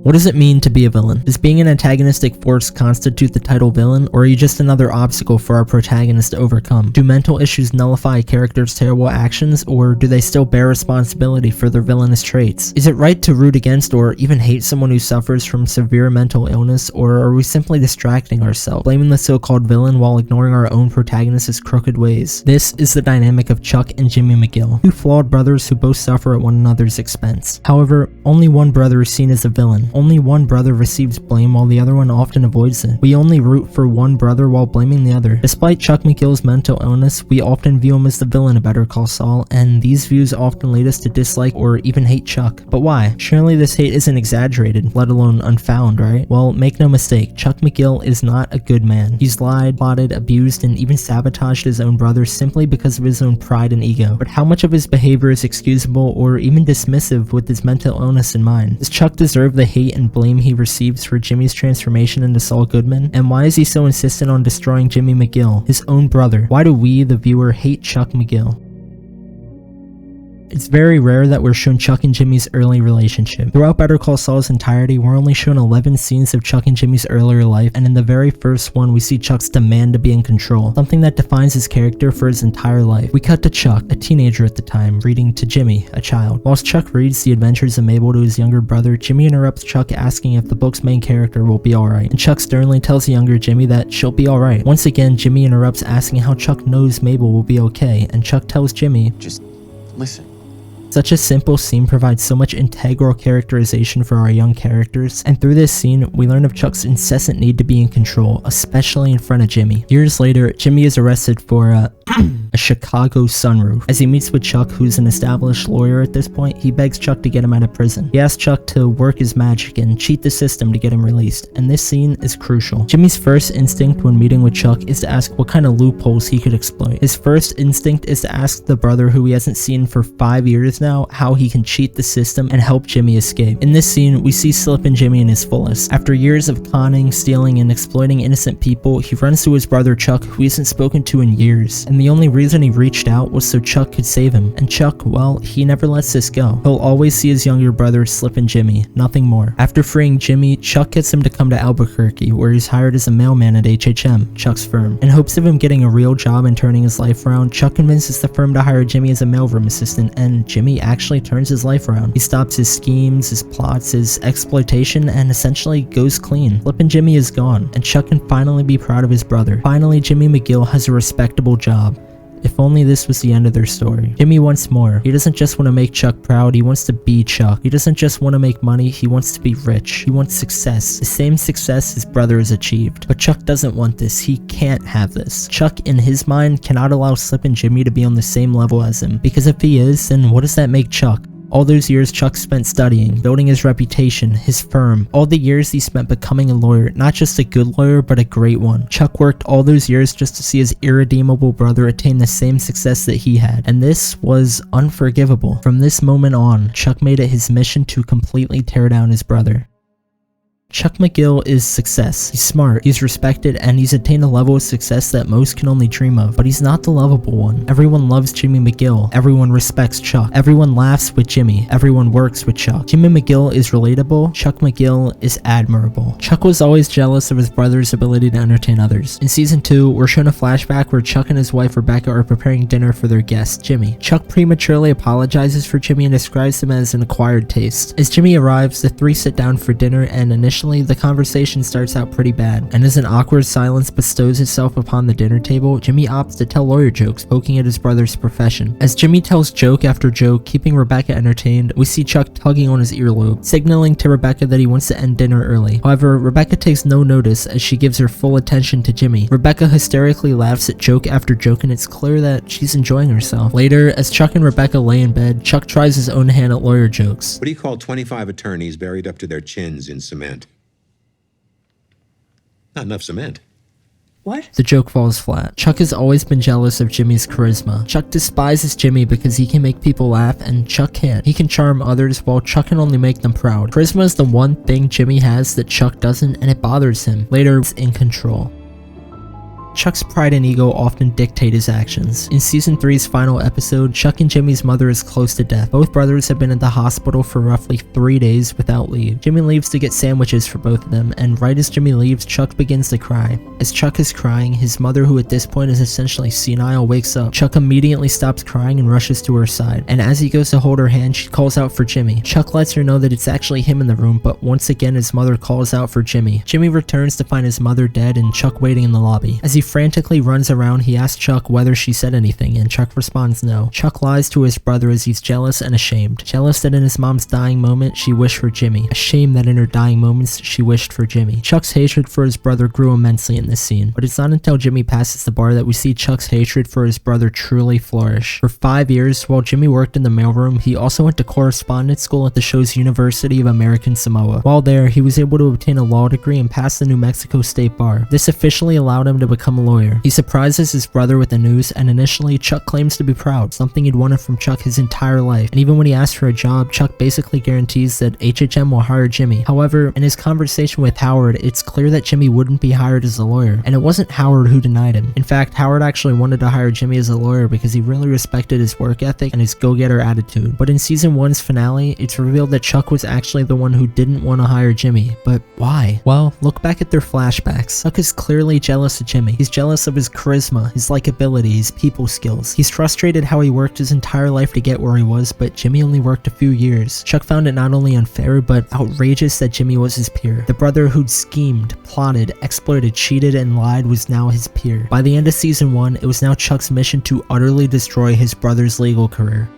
What does it mean to be a villain? Does being an antagonistic force constitute the title villain, or are you just another obstacle for our protagonist to overcome? Do mental issues nullify a character's terrible actions, or do they still bear responsibility for their villainous traits? Is it right to root against or even hate someone who suffers from severe mental illness, or are we simply distracting ourselves, blaming the so-called villain while ignoring our own protagonist's crooked ways? This is the dynamic of Chuck and Jimmy McGill, two flawed brothers who both suffer at one another's expense. However, only one brother is seen as a villain. Only one brother receives blame while the other one often avoids it. We only root for one brother while blaming the other. Despite Chuck McGill's mental illness, we often view him as the villain of Better Call Saul, and these views often lead us to dislike or even hate Chuck. But why? Surely this hate isn't exaggerated, let alone unfound, right? Well, make no mistake, Chuck McGill is not a good man. He's lied, plotted, abused, and even sabotaged his own brother simply because of his own pride and ego. But how much of his behavior is excusable or even dismissive with his mental illness in mind? Does Chuck deserve the hate and blame he receives for Jimmy's transformation into Saul Goodman? And why is he so insistent on destroying Jimmy McGill, his own brother? Why do we, the viewer, hate Chuck McGill? It's very rare that we're shown Chuck and Jimmy's early relationship. Throughout Better Call Saul's entirety, we're only shown 11 scenes of Chuck and Jimmy's earlier life, and in the very first one, we see Chuck's demand to be in control, something that defines his character for his entire life. We cut to Chuck, a teenager at the time, reading to Jimmy, a child. Whilst Chuck reads The Adventures of Mabel to his younger brother, Jimmy interrupts Chuck asking if the book's main character will be alright, and Chuck sternly tells the younger Jimmy that she'll be alright. Once again, Jimmy interrupts asking how Chuck knows Mabel will be okay, and Chuck tells Jimmy, "Just listen." Such a simple scene provides so much integral characterization for our young characters, and through this scene, we learn of Chuck's incessant need to be in control, especially in front of Jimmy. Years later, Jimmy is arrested for a Chicago sunroof. As he meets with Chuck, who's an established lawyer at this point, he begs Chuck to get him out of prison. He asks Chuck to work his magic and cheat the system to get him released, and this scene is crucial. Jimmy's first instinct when meeting with Chuck is to ask what kind of loopholes he could exploit. His first instinct is to ask the brother who he hasn't seen for 5 years now how he can cheat the system and help Jimmy escape. In this scene, we see Slippin' Jimmy in his fullest. After years of conning, stealing, and exploiting innocent people, he runs to his brother Chuck, who he hasn't spoken to in years, and the only reason he reached out was so Chuck could save him. And Chuck, well, he never lets this go. He'll always see his younger brother Slippin' Jimmy, nothing more. After freeing Jimmy, Chuck gets him to come to Albuquerque, where he's hired as a mailman at HHM, Chuck's firm. In hopes of him getting a real job and turning his life around, Chuck convinces the firm to hire Jimmy as a mailroom assistant, and Jimmy actually turns his life around. He stops his schemes, his plots, his exploitation, and essentially goes clean. Slippin' Jimmy is gone, and Chuck can finally be proud of his brother. Finally, Jimmy McGill has a respectable job. If only this was the end of their story. Jimmy wants more. He doesn't just want to make Chuck proud, he wants to be Chuck. He doesn't just want to make money, he wants to be rich. He wants success. The same success his brother has achieved. But Chuck doesn't want this. He can't have this. Chuck, in his mind, cannot allow Slippin' Jimmy to be on the same level as him. Because if he is, then what does that make Chuck? All those years Chuck spent studying, building his reputation, his firm, all the years he spent becoming a lawyer, not just a good lawyer, but a great one. Chuck worked all those years just to see his irredeemable brother attain the same success that he had, and this was unforgivable. From this moment on, Chuck made it his mission to completely tear down his brother. Chuck McGill is success. He's smart, he's respected, and he's attained a level of success that most can only dream of, but he's not the lovable one. Everyone loves Jimmy McGill. Everyone respects Chuck. Everyone laughs with Jimmy. Everyone works with Chuck. Jimmy McGill is relatable. Chuck McGill is admirable. Chuck was always jealous of his brother's ability to entertain others. In season 2, we're shown a flashback where Chuck and his wife Rebecca are preparing dinner for their guest, Jimmy. Chuck prematurely apologizes for Jimmy and describes him as an acquired taste. As Jimmy arrives, the three sit down for dinner, and initially the conversation starts out pretty bad, and as an awkward silence bestows itself upon the dinner table, Jimmy opts to tell lawyer jokes, poking at his brother's profession. As Jimmy tells joke after joke, keeping Rebecca entertained, we see Chuck tugging on his earlobe, signaling to Rebecca that he wants to end dinner early. However, Rebecca takes no notice as she gives her full attention to Jimmy. Rebecca hysterically laughs at joke after joke, and it's clear that she's enjoying herself. Later, as Chuck and Rebecca lay in bed, Chuck tries his own hand at lawyer jokes. What do you call 25 attorneys buried up to their chins in cement? Not enough cement. What? The joke falls flat. Chuck has always been jealous of Jimmy's charisma. Chuck despises Jimmy because he can make people laugh and Chuck can't. He can charm others while Chuck can only make them proud. Charisma is the one thing Jimmy has that Chuck doesn't, and it bothers him. Later, he's in control. Chuck's pride and ego often dictate his actions. In season 3's final episode, Chuck and Jimmy's mother is close to death. Both brothers have been in the hospital for roughly 3 days without leave. Jimmy leaves to get sandwiches for both of them, and right as Jimmy leaves, Chuck begins to cry. As Chuck is crying, his mother, who at this point is essentially senile, wakes up. Chuck immediately stops crying and rushes to her side, and as he goes to hold her hand, she calls out for Jimmy. Chuck lets her know that it's actually him in the room, but once again his mother calls out for Jimmy. Jimmy returns to find his mother dead and Chuck waiting in the lobby. As he frantically runs around, he asks Chuck whether she said anything, and Chuck responds no. Chuck lies to his brother as he's jealous and ashamed. Jealous that in his mom's dying moment she wished for Jimmy. Ashamed that in her dying moments she wished for Jimmy. Chuck's hatred for his brother grew immensely in this scene, but it's not until Jimmy passes the bar that we see Chuck's hatred for his brother truly flourish. For 5 years, while Jimmy worked in the mailroom, he also went to correspondence school at the show's University of American Samoa. While there, he was able to obtain a law degree and pass the New Mexico State Bar. This officially allowed him to become a lawyer. He surprises his brother with the news, and initially Chuck claims to be proud, something he'd wanted from Chuck his entire life. And even when he asks for a job, Chuck basically guarantees that HHM will hire Jimmy. However, in his conversation with Howard, it's clear that Jimmy wouldn't be hired as a lawyer, and it wasn't Howard who denied him. In fact, Howard actually wanted to hire Jimmy as a lawyer because he really respected his work ethic and his go-getter attitude. But in season 1's finale, it's revealed that Chuck was actually the one who didn't want to hire Jimmy. But why? Well, look back at their flashbacks. Chuck is clearly jealous of Jimmy. He's jealous of his charisma, his likability, his people skills. He's frustrated how he worked his entire life to get where he was, but Jimmy only worked a few years. Chuck found it not only unfair, but outrageous that Jimmy was his peer. The brother who'd schemed, plotted, exploited, cheated, and lied was now his peer. By the end of season 1, it was now Chuck's mission to utterly destroy his brother's legal career.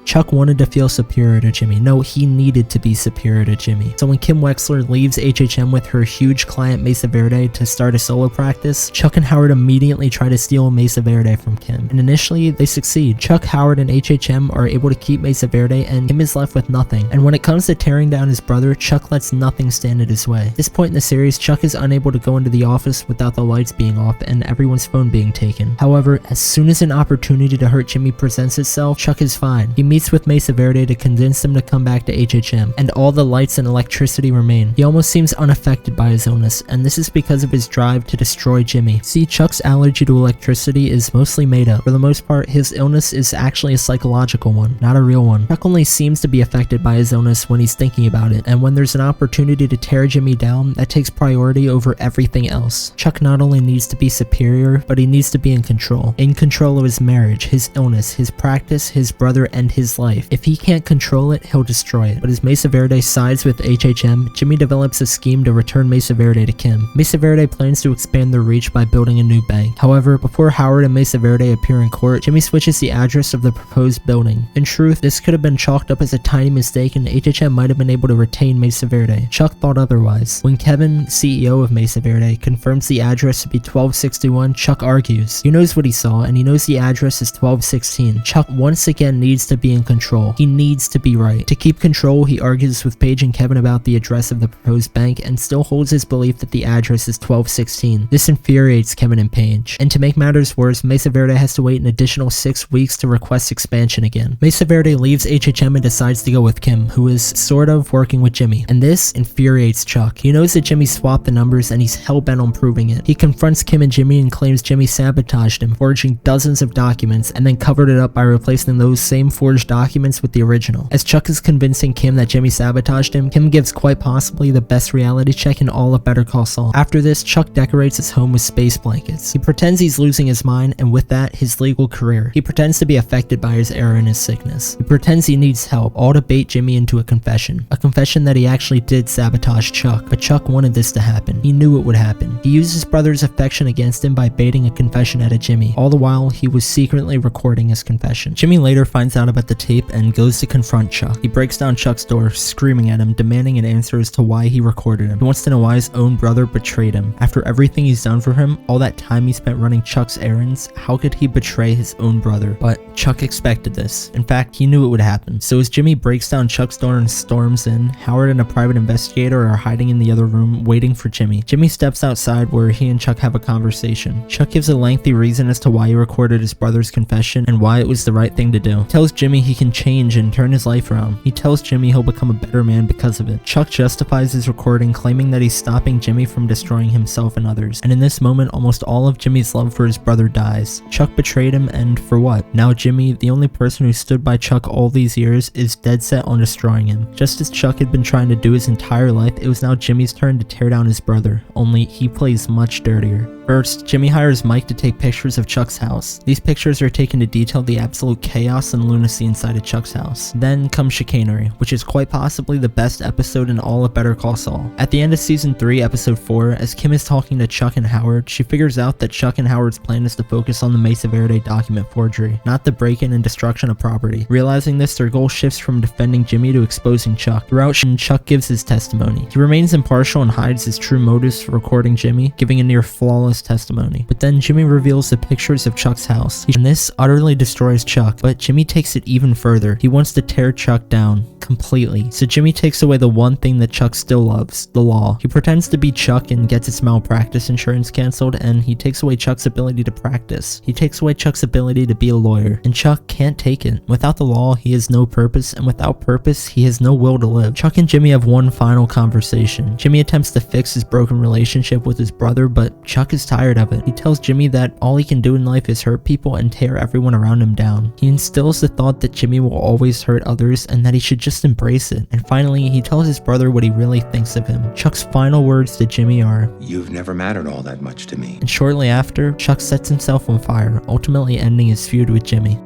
Chuck wanted to feel superior to Jimmy. No, he needed to be superior to Jimmy. So when Kim Wexler leaves HHM with her huge client Mesa Verde to start a solo practice, Chuck and Howard immediately try to steal Mesa Verde from Kim. And initially, they succeed. Chuck, Howard, and HHM are able to keep Mesa Verde, and Kim is left with nothing. And when it comes to tearing down his brother, Chuck lets nothing stand in his way. At this point in the series, Chuck is unable to go into the office without the lights being off and everyone's phone being taken. However, as soon as an opportunity to hurt Jimmy presents itself, Chuck is fine. He meets with Mesa Verde to convince him to come back to HHM, and all the lights and electricity remain. He almost seems unaffected by his illness, and this is because of his drive to destroy Jimmy. See, Chuck's allergy to electricity is mostly made up. For the most part, his illness is actually a psychological one, not a real one. Chuck only seems to be affected by his illness when he's thinking about it, and when there's an opportunity to tear Jimmy down, that takes priority over everything else. Chuck not only needs to be superior, but he needs to be in control. In control of his marriage, his illness, his practice, his brother, and his life. If he can't control it, he'll destroy it. But as Mesa Verde sides with HHM, Jimmy develops a scheme to return Mesa Verde to Kim. Mesa Verde plans to expand their reach by building a new bank. However, before Howard and Mesa Verde appear in court, Jimmy switches the address of the proposed building. In truth, this could have been chalked up as a tiny mistake and HHM might have been able to retain Mesa Verde. Chuck thought otherwise. When Kevin, CEO of Mesa Verde, confirms the address to be 1261, Chuck argues. He knows what he saw, and he knows the address is 1216. Chuck once again needs to be in control. He needs to be right. To keep control, he argues with Paige and Kevin about the address of the proposed bank and still holds his belief that the address is 1216. This infuriates Kevin and Paige. And to make matters worse, Mesa Verde has to wait an additional 6 weeks to request expansion again. Mesa Verde leaves HHM and decides to go with Kim, who is sort of working with Jimmy. And this infuriates Chuck. He knows that Jimmy swapped the numbers and he's hell-bent on proving it. He confronts Kim and Jimmy and claims Jimmy sabotaged him, forging dozens of documents and then covered it up by replacing those same forged documents with the original. As Chuck is convincing Kim that Jimmy sabotaged him, Kim gives quite possibly the best reality check in all of Better Call Saul. After this, Chuck decorates his home with space blankets. He pretends he's losing his mind, and with that, his legal career. He pretends to be affected by his error and his sickness. He pretends he needs help, all to bait Jimmy into a confession. A confession that he actually did sabotage Chuck, but Chuck wanted this to happen. He knew it would happen. He used his brother's affection against him by baiting a confession out of Jimmy. All the while, he was secretly recording his confession. Jimmy later finds out about the tape and goes to confront Chuck. He breaks down Chuck's door, screaming at him, demanding an answer as to why he recorded him. He wants to know why his own brother betrayed him. After everything he's done for him, all that time he spent running Chuck's errands, how could he betray his own brother? But Chuck expected this. In fact, he knew it would happen. So as Jimmy breaks down Chuck's door and storms in, Howard and a private investigator are hiding in the other room, waiting for Jimmy. Jimmy steps outside where he and Chuck have a conversation. Chuck gives a lengthy reason as to why he recorded his brother's confession and why it was the right thing to do. He tells Jimmy he can change and turn his life around. He tells Jimmy he'll become a better man because of it. Chuck justifies his recording, claiming that he's stopping Jimmy from destroying himself and others. And in this moment, almost all of Jimmy's love for his brother dies. Chuck betrayed him, and for what? Now Jimmy, the only person who stood by Chuck all these years, is dead set on destroying him. Just as Chuck had been trying to do his entire life, it was now Jimmy's turn to tear down his brother, only he plays much dirtier. First, Jimmy hires Mike to take pictures of Chuck's house. These pictures are taken to detail the absolute chaos and lunacy inside of Chuck's house. Then comes chicanery, which is quite possibly the best episode in all of Better Call Saul. At the end of season 3, episode 4, as Kim is talking to Chuck and Howard, she figures out that Chuck and Howard's plan is to focus on the Mesa Verde document forgery, not the break-in and destruction of property. Realizing this, their goal shifts from defending Jimmy to exposing Chuck. Throughout, Chuck gives his testimony. He remains impartial and hides his true motives for recording Jimmy, giving a near flawless testimony. But then Jimmy reveals the pictures of Chuck's house, and this utterly destroys Chuck. But Jimmy takes it even further. He wants to tear Chuck down completely. So Jimmy takes away the one thing that Chuck still loves, the law. He pretends to be Chuck and gets its malpractice insurance canceled, and he takes away Chuck's ability to practice. He takes away Chuck's ability to be a lawyer, and Chuck can't take it. Without the law, he has no purpose, and without purpose, he has no will to live. Chuck and Jimmy have one final conversation. Jimmy attempts to fix his broken relationship with his brother, but Chuck is tired of it. He tells Jimmy that all he can do in life is hurt people and tear everyone around him down. He instills the thought that Jimmy will always hurt others and that he should just embrace it. And finally, he tells his brother what he really thinks of him. Chuck's final words to Jimmy are, "You've never mattered all that much to me." And shortly after, Chuck sets himself on fire, ultimately ending his feud with Jimmy.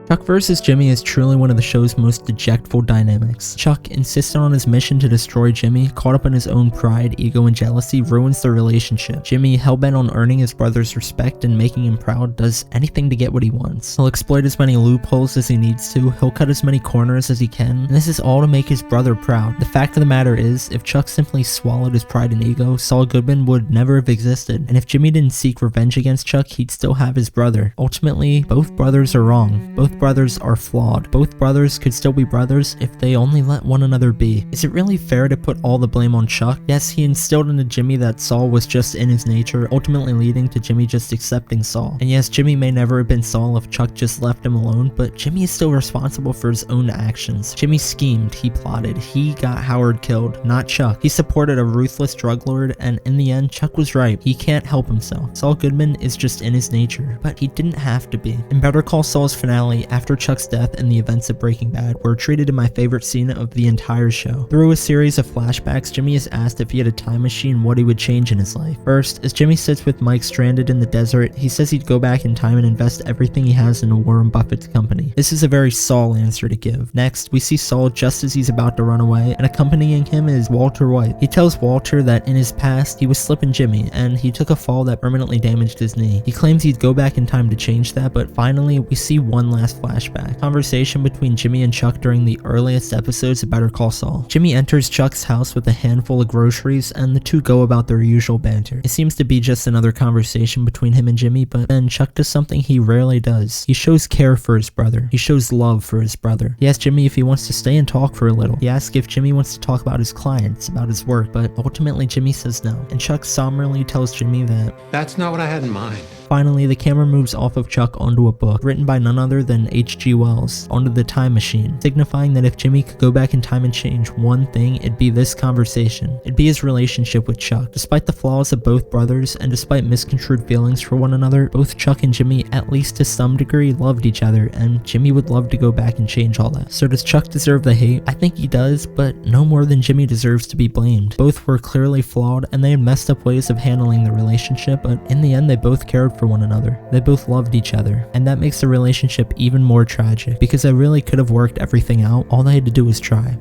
Chuck vs. Jimmy is truly one of the show's most dejectful dynamics. Chuck, insistent on his mission to destroy Jimmy, caught up in his own pride, ego, and jealousy, ruins their relationship. Jimmy, hellbent on earning his brother's respect and making him proud, does anything to get what he wants. He'll exploit as many loopholes as he needs to, he'll cut as many corners as he can, and this is all to make his brother proud. The fact of the matter is, if Chuck simply swallowed his pride and ego, Saul Goodman would never have existed, and if Jimmy didn't seek revenge against Chuck, he'd still have his brother. Ultimately, both brothers are wrong. Both brothers are flawed. Both brothers could still be brothers if they only let one another be. Is it really fair to put all the blame on Chuck? Yes, he instilled into Jimmy that Saul was just in his nature, ultimately leading to Jimmy just accepting Saul. And yes, Jimmy may never have been Saul if Chuck just left him alone, but Jimmy is still responsible for his own actions. Jimmy schemed, he plotted, he got Howard killed, not Chuck. He supported a ruthless drug lord, and in the end, Chuck was right. He can't help himself. Saul Goodman is just in his nature, but he didn't have to be. In Better Call Saul's finale, after Chuck's death and the events of Breaking Bad, were treated in my favorite scene of the entire show. Through a series of flashbacks, Jimmy is asked if he had a time machine, what he would change in his life. First, as Jimmy sits with Mike stranded in the desert, he says he'd go back in time and invest everything he has into Warren Buffett's company. This is a very Saul answer to give. Next, we see Saul just as he's about to run away, and accompanying him is Walter White. He tells Walter that in his past, he was slipping Jimmy, and he took a fall that permanently damaged his knee. He claims he'd go back in time to change that, but finally, we see one last flashback. Conversation between Jimmy and Chuck during the earliest episodes of Better Call Saul. Jimmy enters Chuck's house with a handful of groceries, and the two go about their usual banter. It seems to be just another conversation between him and Jimmy, but then Chuck does something he rarely does. He shows care for his brother. He shows love for his brother. He asks Jimmy if he wants to stay and talk for a little. He asks if Jimmy wants to talk about his clients, about his work, but ultimately Jimmy says no. And Chuck somberly tells Jimmy that, "That's not what I had in mind." Finally, the camera moves off of Chuck onto a book, written by none other than H.G. Wells, onto the time machine, signifying that if Jimmy could go back in time and change one thing, it'd be this conversation. It'd be his relationship with Chuck. Despite the flaws of both brothers, and despite misconstrued feelings for one another, both Chuck and Jimmy, at least to some degree, loved each other, and Jimmy would love to go back and change all that. So does Chuck deserve the hate? I think he does, but no more than Jimmy deserves to be blamed. Both were clearly flawed, and they had messed up ways of handling the relationship, but in the end, they both cared for one another. They both loved each other, and that makes the relationship even more tragic, because they really could have worked everything out. All they had to do was try.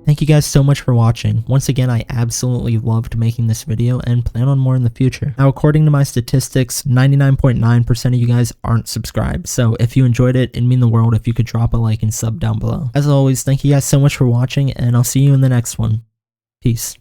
Thank you guys so much for watching. Once again, I absolutely loved making this video and plan on more in the future. Now, according to my statistics, 99.9% of you guys aren't subscribed, so if you enjoyed it, it'd mean the world if you could drop a like and sub down below. As always, thank you guys so much for watching, and I'll see you in the next one. Peace.